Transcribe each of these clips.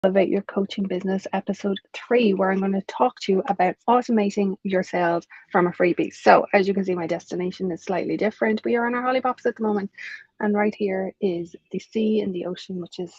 Elevate Your Coaching Business, episode 3, where I'm going to talk to you about automating your sales from a freebie. So, as you can see, my destination is slightly different. We are on our hollypops at the moment, and right here is the sea and the ocean, which is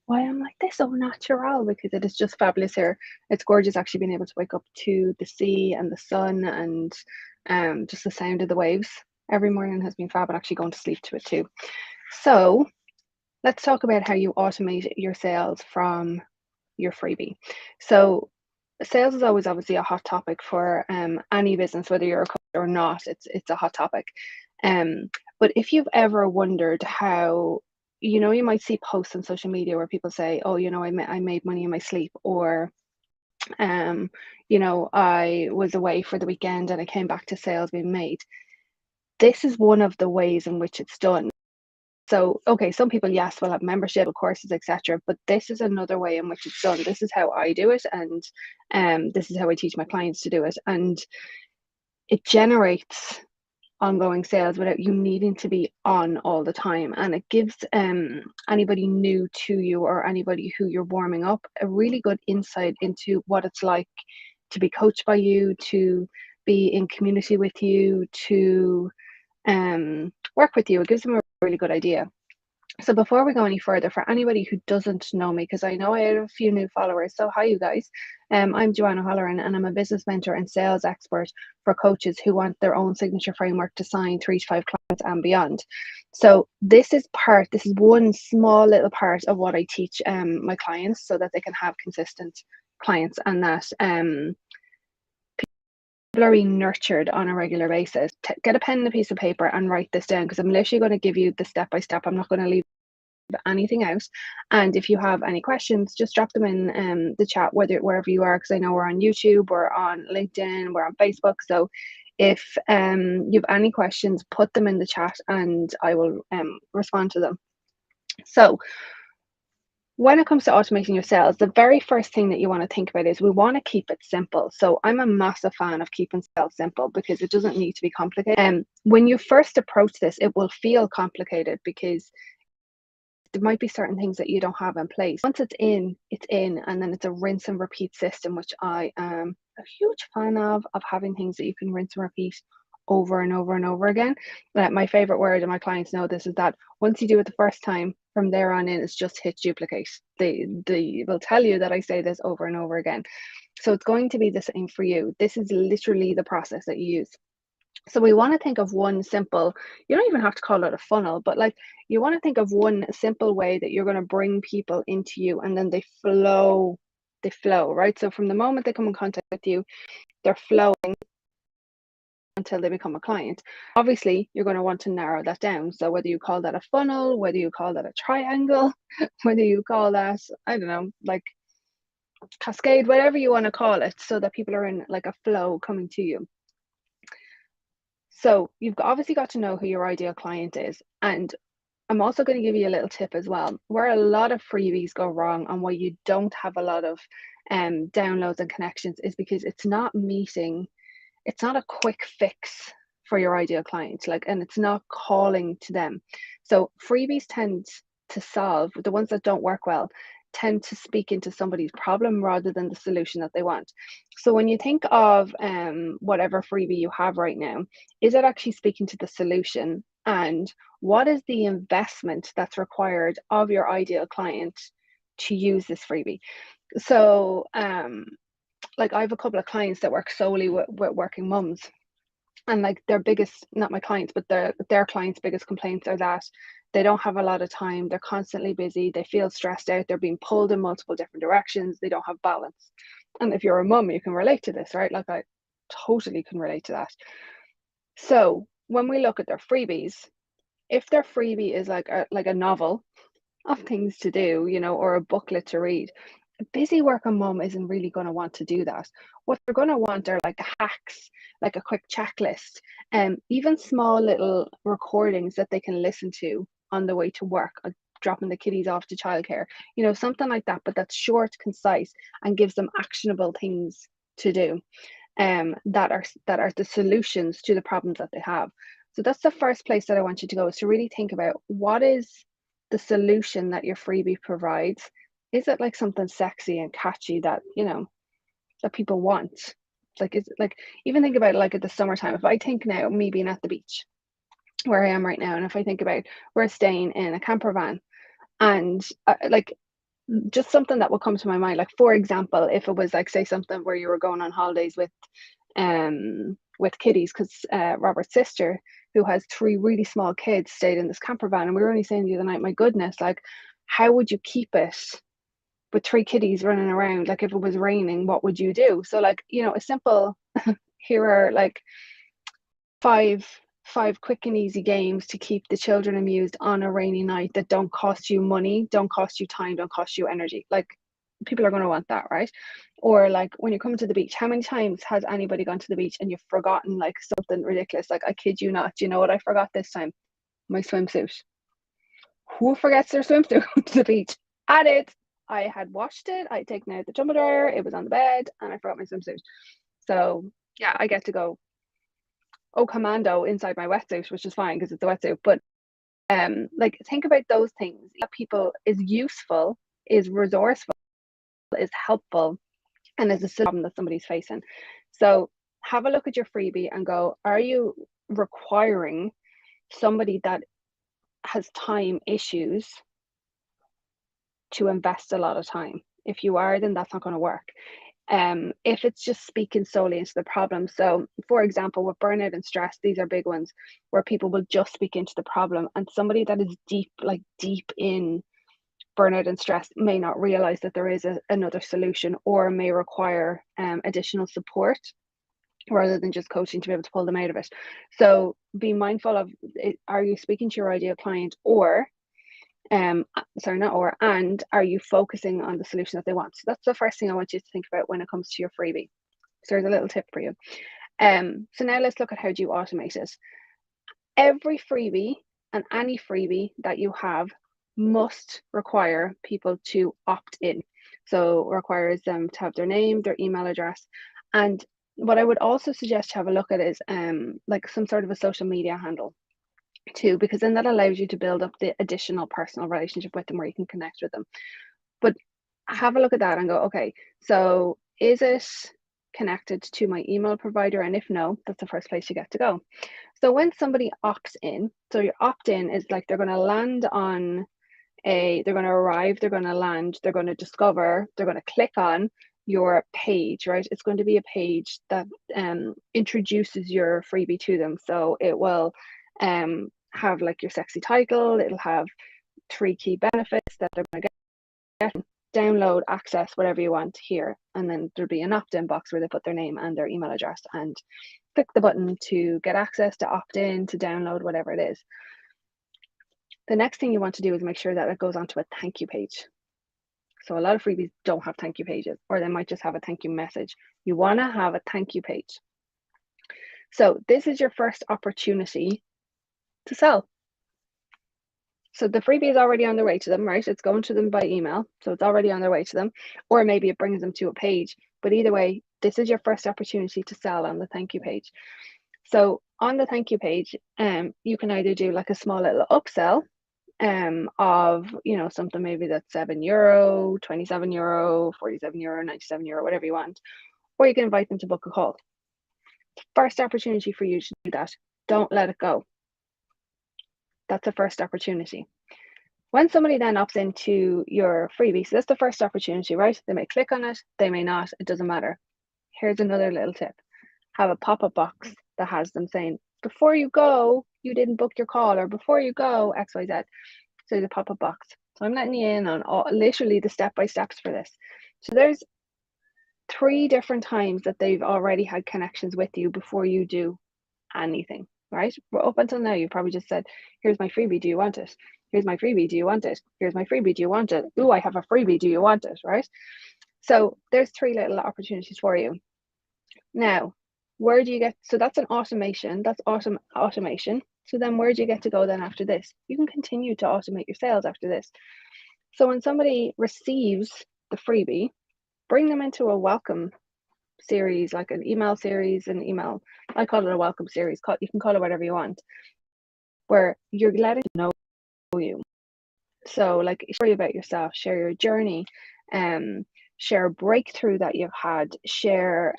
why I'm like this au natural, because it is just fabulous here. It's gorgeous actually being able to wake up to the sea and the sun and just the sound of the waves every morning has been fab, and actually going to sleep to it too. So, let's talk about how you automate your sales from your freebie. So sales is always obviously a hot topic for any business, whether you're a coach or not. It's a hot topic. But if you've ever wondered how, you might see posts on social media where people say, "Oh, I made money in my sleep," or I was away for the weekend and I came back to sales being made. This is one of the ways in which it's done. So, okay, some people, yes, will have membership, courses, etc. But this is another way in which it's done. This is how I do it, and this is how I teach my clients to do it. And it generates ongoing sales without you needing to be on all the time. And it gives anybody new to you or anybody who you're warming up a really good insight into what it's like to be coached by you, to be in community with you, to work with you. It gives them a really good idea. So before we go any further, for anybody who doesn't know me, because I know I have a few new followers, so hi you guys. I'm Joanna Holleran, and I'm a business mentor and sales expert for coaches who want their own signature framework to sign 3 to 5 clients and beyond. So this is one small little part of what I teach my clients, so that they can have consistent clients, and that people are being nurtured on a regular basis. Get a pen and a piece of paper and write this down, because I'm literally going to give you the step by step. I'm not going to leave anything out. And if you have any questions, just drop them in the chat, wherever you are, because I know we're on YouTube, we're on LinkedIn, we're on Facebook. So if you have any questions, put them in the chat and I will respond to them. So when it comes to automating your sales, the very first thing that you want to think about is we want to keep it simple. So I'm a massive fan of keeping sales simple, because it doesn't need to be complicated. And when you first approach this, it will feel complicated because there might be certain things that you don't have in place. Once it's in, and then it's a rinse and repeat system, which I am a huge fan of having things that you can rinse and repeat over and over and over again. My favorite word, and my clients know this, is that once you do it the first time, from there on in, it's just hit duplicate. They will tell you that I say this over and over again. So it's going to be the same for you. This is literally the process that you use. So we want to think of one simple, you don't even have to call it a funnel, but like you want to think of one simple way that you're going to bring people into you, and then they flow, right? So from the moment they come in contact with you, they're flowing until they become a client. Obviously, you're going to want to narrow that down. So whether you call that a funnel, whether you call that a triangle, whether you call that, I don't know, like cascade, whatever you want to call it, so that people are in like a flow coming to you. So you've obviously got to know who your ideal client is. And I'm also going to give you a little tip as well, where a lot of freebies go wrong and why you don't have a lot of downloads and connections, is because it's not a quick fix for your ideal client, and it's not calling to them. So freebies tend to solve, the ones that don't work well tend to speak into somebody's problem rather than the solution that they want. So when you think of whatever freebie you have right now, is it actually speaking to the solution? And what is the investment that's required of your ideal client to use this freebie? So like I have a couple of clients that work solely with working mums, and like their biggest, not my clients, but their clients' biggest complaints are that they don't have a lot of time, they're constantly busy, they feel stressed out, they're being pulled in multiple different directions, they don't have balance. And if you're a mum, you can relate to this, right? Like I totally can relate to that. So when we look at their freebies, if their freebie is like a novel of things to do, or a booklet to read, a busy working mom isn't really going to want to do that. What they're going to want are like hacks, like a quick checklist, and even small little recordings that they can listen to on the way to work, dropping the kiddies off to childcare, something like that, but that's short, concise, and gives them actionable things to do, that are the solutions to the problems that they have. So that's the first place that I want you to go, is to really think about what is the solution that your freebie provides is it like something sexy and catchy that, you know, that people want? Like, is it like, even think about it like at the summertime. If I think now, me being at the beach where I am right now, and if I think about we're staying in a camper van, and like just something that will come to my mind, like for example, if it was like, say, something where you were going on holidays with kiddies, because Robert's sister, who has three really small kids, stayed in this camper van, and we were only saying the other night, my goodness, like how would you keep it with three kiddies running around? Like if it was raining, what would you do? So like, you know, a simple here are like five quick and easy games to keep the children amused on a rainy night that don't cost you money, don't cost you time, don't cost you energy. Like people are going to want that, right? Or like when you're coming to the beach, how many times has anybody gone to the beach and you've forgotten like something ridiculous? Like, I kid you not, do you know what I forgot this time? My swimsuit. Who forgets their swimsuit to the beach? I did. I had washed it, I had taken out the tumble dryer, it was on the bed, and I forgot my swimsuit. So yeah, I get to go commando inside my wetsuit, which is fine because it's a wetsuit. But like think about those things that people is useful, is resourceful, is helpful, and is a problem that somebody's facing. So have a look at your freebie and go, are you requiring somebody that has time issues to invest a lot of time? If you are, then that's not going to work. If it's just speaking solely into the problem. So for example, with burnout and stress, these are big ones where people will just speak into the problem, and somebody that is deep in burnout and stress may not realize that there is another solution, or may require additional support rather than just coaching to be able to pull them out of it. So be mindful of it. Are you speaking to your ideal client, or sorry, not or, and are you focusing on the solution that they want? So that's the first thing I want you to think about when it comes to your freebie. So there's a little tip for you. So now let's look at how do you automate it. Every freebie and any freebie that you have must require people to opt in. So requires them to have their name, their email address, and what I would also suggest to have a look at is like some sort of a social media handle too, because then that allows you to build up the additional personal relationship with them where you can connect with them. But have a look at that and go, okay, so is it connected to my email provider? And if no, that's the first place you get to go. So when somebody opts in, so your opt-in is like they're going to land on they're going to arrive, they're going to land, they're going to discover, they're going to click on your page, right? It's going to be a page that introduces your freebie to them. So it will have like your sexy title, it'll have 3 key benefits that they're going to get, download, access, whatever you want here. And then there'll be an opt-in box where they put their name and their email address and click the button to get access, to opt in, to download, whatever it is. The next thing you want to do is make sure that it goes onto a thank you page. So a lot of freebies don't have thank you pages, or they might just have a thank you message. You want to have a thank you page. So this is your first opportunity to sell. So the freebie is already on their way to them, right? It's going to them by email, so it's already on their way to them, or maybe it brings them to a page. But either way, this is your first opportunity to sell on the thank you page. So on the thank you page, you can either do like a small little upsell of, you know, something maybe that's €7, €27, €47, €97, whatever you want, or you can invite them to book a call. First opportunity for you to do that. Don't let it go. That's a first opportunity. When somebody then opts into your freebie, so that's the first opportunity, right? They may click on it, they may not, it doesn't matter. Here's another little tip. Have a pop-up box that has them saying, before you go, you didn't book your call, or before you go, XYZ. So there's a pop-up box. So I'm letting you in on literally the step-by-steps for this. So there's 3 different times that they've already had connections with you before you do anything, right? Well, up until now, you probably just said, here's my freebie, do you want it? Here's my freebie, do you want it? Here's my freebie, do you want it? Ooh, I have a freebie, do you want it, right? So there's 3 little opportunities for you. Now, where do you get, so that's an automation, that's automation. So then where do you get to go then after this? You can continue to automate your sales after this. So when somebody receives the freebie, bring them into a welcome series, like an email series, an email, I call it a welcome series, you can call it whatever you want, where you're letting them know you. So like story about yourself, share your journey, share a breakthrough that you've had, share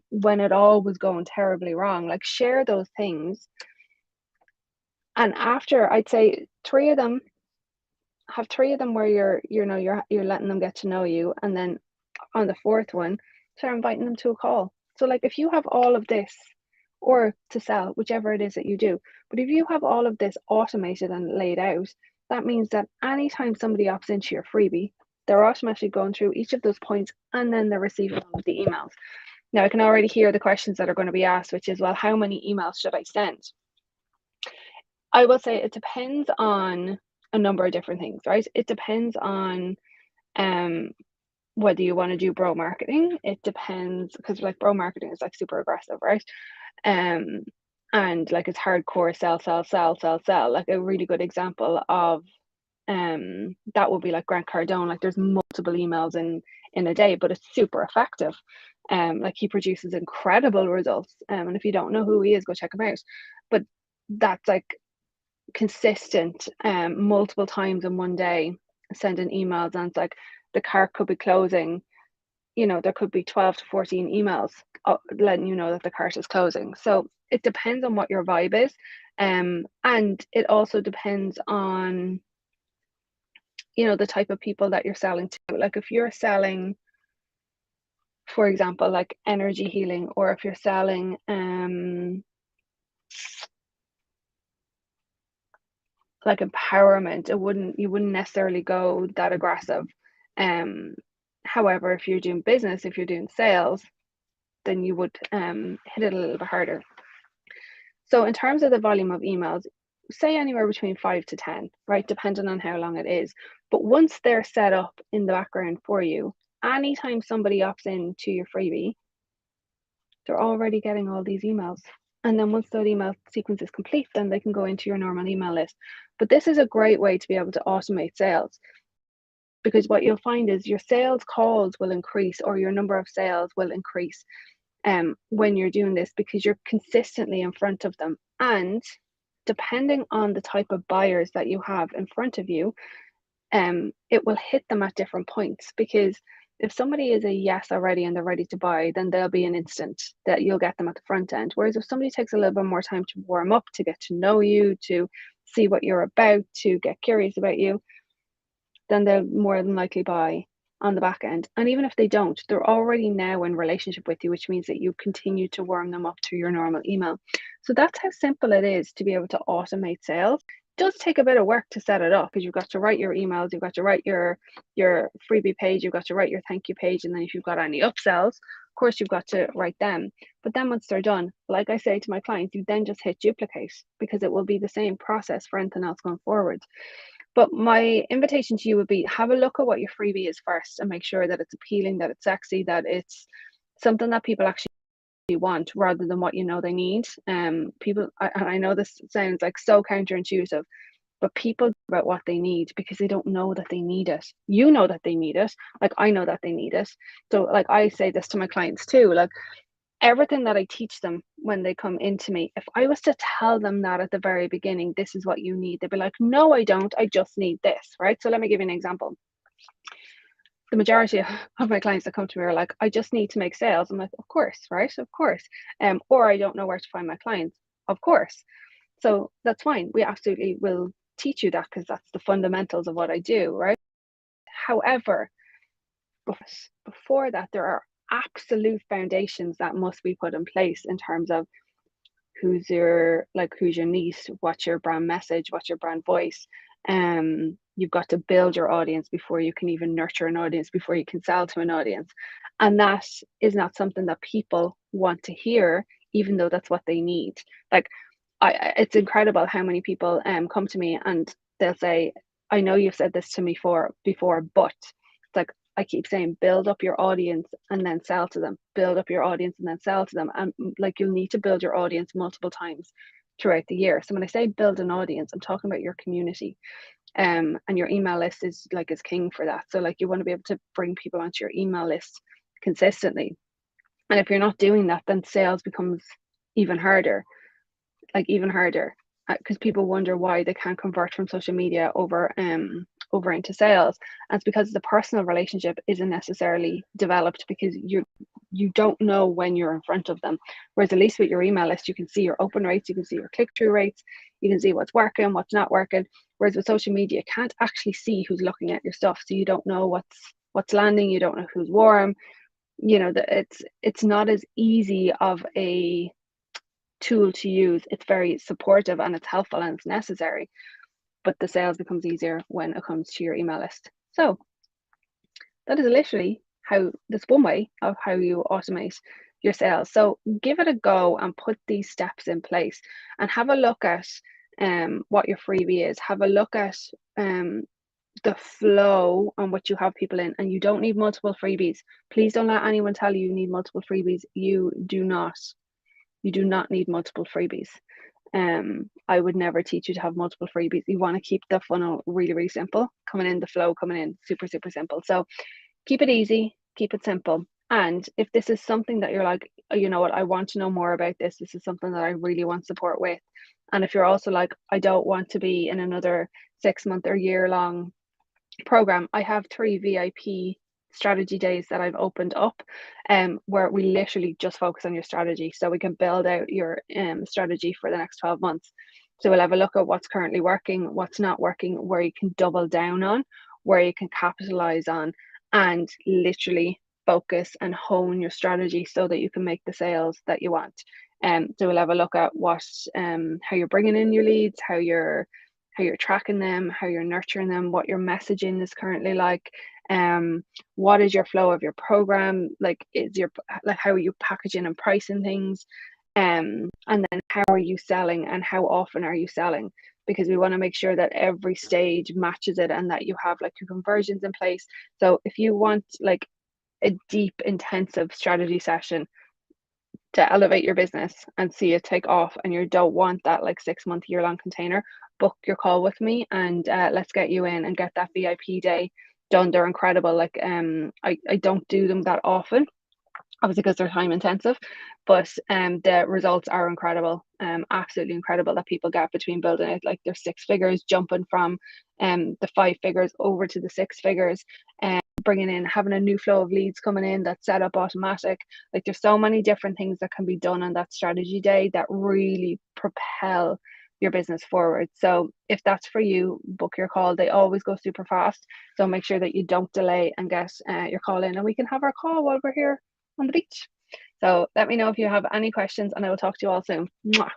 when it all was going terribly wrong, like share those things. And after, I'd say three of them, have three of them where you're letting them get to know you, and then on the fourth one, start inviting them to a call. So like if you have all of this, or to sell, whichever it is that you do, but if you have all of this automated and laid out, that means that anytime somebody opts into your freebie, they're automatically going through each of those points, and then they're receiving all of the emails. Now I can already hear the questions that are going to be asked, which is, well, how many emails should I send? I will say it depends on a number of different things, right? It depends on um whether you want to do bro marketing. It depends, because like bro marketing is like super aggressive, right? Um and like it's hardcore sell, sell, sell, sell, sell. Like a really good example of that would be like Grant Cardone. Like there's multiple emails in a day, but it's super effective. Like he produces incredible results. And if you don't know who he is, go check him out. But that's like consistent, multiple times in one day, sending emails, and it's like the cart could be closing. There could be 12 to 14 emails letting you know that the cart is closing. So it depends on what your vibe is, and it also depends on the type of people that you're selling to. Like if you're selling, for example, like energy healing, or if you're selling like empowerment, you wouldn't necessarily go that aggressive. However, if you're doing business, if you're doing sales, then you would hit it a little bit harder. So in terms of the volume of emails, say anywhere between 5 to 10, right, depending on how long it is. But once they're set up in the background for you, anytime somebody opts into your freebie, they're already getting all these emails. And then once that email sequence is complete, then they can go into your normal email list. But this is a great way to be able to automate sales, because what you'll find is your sales calls will increase, or your number of sales will increase when you're doing this, because you're consistently in front of them. And depending on the type of buyers that you have in front of you, it will hit them at different points. Because if somebody is a yes already and they're ready to buy, then they'll be an instant that you'll get them at the front end. Whereas if somebody takes a little bit more time to warm up, to get to know you, to see what you're about, to get curious about you, then they'll more than likely buy on the back end. And even if they don't, they're already now in relationship with you, which means that you continue to warm them up through your normal email. So that's how simple it is to be able to automate sales. It does take a bit of work to set it up, because you've got to write your emails, you've got to write your freebie page, you've got to write your thank you page, and then if you've got any upsells, of course you've got to write them. But then once they're done, like I say to my clients, you then just hit duplicate, because it will be the same process for anything else going forward. But my invitation to you would be, have a look at what your freebie is first, and make sure that it's appealing, that it's sexy, that it's something that people actually want, rather than what they need. I know this sounds like so counterintuitive, but people about what they need because they don't know that they need it. You know that they need it. Like I know that they need it. So like I say this to my clients too, like everything that I teach them when they come into me, if I was to tell them that at the very beginning, this is what you need, they'd be like, no, I don't. I just need this, right? So let me give you an example. The majority of my clients that come to me are like, I just need to make sales. I'm like, of course, right? Of course. Or I don't know where to find my clients. Of course. So that's fine. We absolutely will teach you that, because that's the fundamentals of what I do, right? However, before that, there are absolute foundations that must be put in place in terms of who's your niche, what's your brand message, what's your brand voice. You've got to build your audience before you can even nurture an audience, before you can sell to an audience. And that is not something that people want to hear, even though that's what they need. Like it's incredible how many people come to me and they'll say, I know you've said this to me before, but it's like, I keep saying, build up your audience and then sell to them. Build up your audience and then sell to them. And like, you'll need to build your audience multiple times throughout the year. So when I say build an audience, I'm talking about your community. And your email list is king for that. So like, you want to be able to bring people onto your email list consistently. And if you're not doing that, then sales becomes even harder, because people wonder why they can't convert from social media over over into sales. And it's because the personal relationship isn't necessarily developed because you don't know when you're in front of them. Whereas at least with your email list, you can see your open rates, you can see your click-through rates, you can see what's working, what's not working. Whereas with social media, you can't actually see who's looking at your stuff. So you don't know what's landing, you don't know who's warm. You know, that it's not as easy of a tool to use. It's very supportive and it's helpful and it's necessary, but the sales becomes easier when it comes to your email list. So that is literally how this one way of how you automate your sales. So give it a go and put these steps in place and have a look at what your freebie is. Have a look at the flow on which you have people in, and you don't need multiple freebies. Please don't let anyone tell you you need multiple freebies. You do not. You do not need multiple freebies. I would never teach you to have multiple freebies. You want to keep the funnel really, really simple, coming in, the flow coming in, super, super simple. So keep it easy, keep it simple. And if this is something that you're like, oh, you know what, I want to know more about this, this is something that I really want support with. And if you're also like, I don't want to be in another 6-month or year-long program, I have 3 VIP strategy days that I've opened up, where we literally just focus on your strategy, so we can build out your strategy for the next 12 months. So we'll have a look at what's currently working, what's not working, where you can double down on, where you can capitalize on, and literally focus and hone your strategy so that you can make the sales that you want. So we'll have a look at what how you're bringing in your leads, how you're tracking them, how you're nurturing them, what your messaging is currently like, what is your flow of your program, like how are you packaging and pricing things, and then how are you selling and how often are you selling, because we want to make sure that every stage matches it and that you have like your conversions in place. So if you want like a deep intensive strategy session to elevate your business and see it take off, and you don't want that like 6-month year-long container, book your call with me and let's get you in and get that VIP day done. They're incredible. Like I don't do them that often, obviously because they're time intensive, but the results are incredible, absolutely incredible, that people get between building it like their 6 figures, jumping from the 5 figures over to the 6 figures, and bringing in, having a new flow of leads coming in that's set up automatic. Like there's so many different things that can be done on that strategy day that really propel your business forward. So if that's for you, book your call. They always go super fast, so make sure that you don't delay and get your call in, and we can have our call while we're here on the beach. So let me know if you have any questions, and I will talk to you all soon. Mwah.